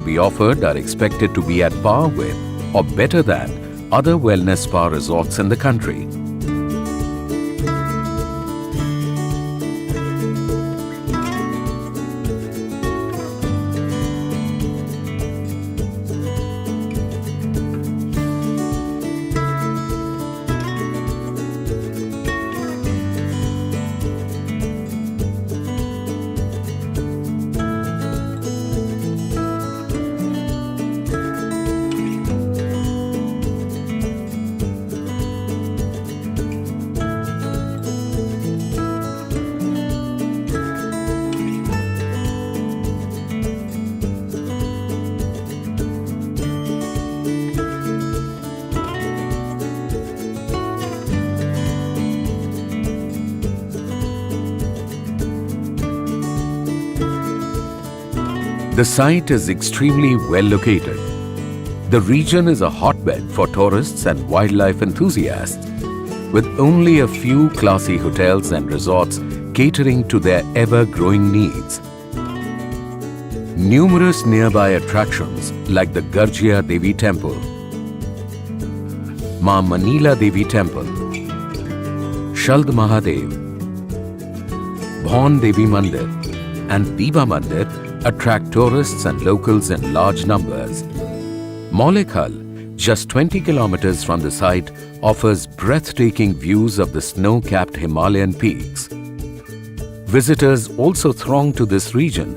we offered are expected to be at par with or better than other wellness spa resorts in the country. The site is extremely well located. The region is a hotbed for tourists and wildlife enthusiasts, with only a few classy hotels and resorts catering to their ever-growing needs. Numerous nearby attractions like the Garjia Devi Temple, Ma Manila Devi Temple, Shald Mahadev, Bhaun Devi Mandir and Diva Mandir attract tourists and locals in large numbers. Maulikhal, just 20 kilometers from the site, offers breathtaking views of the snow-capped Himalayan peaks. Visitors also throng to this region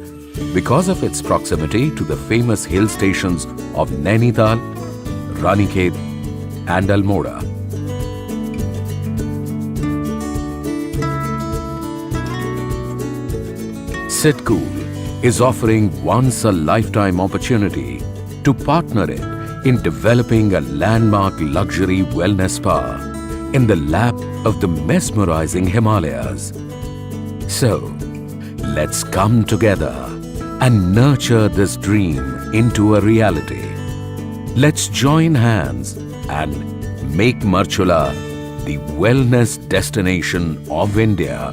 because of its proximity to the famous hill stations of Nainital, Ranikhet and Almora. Sit Cool is offering once-a-lifetime opportunity to partner it in developing a landmark luxury wellness spa in the lap of the mesmerizing Himalayas. So, let's come together and nurture this dream into a reality. Let's join hands and make Marchula the wellness destination of India.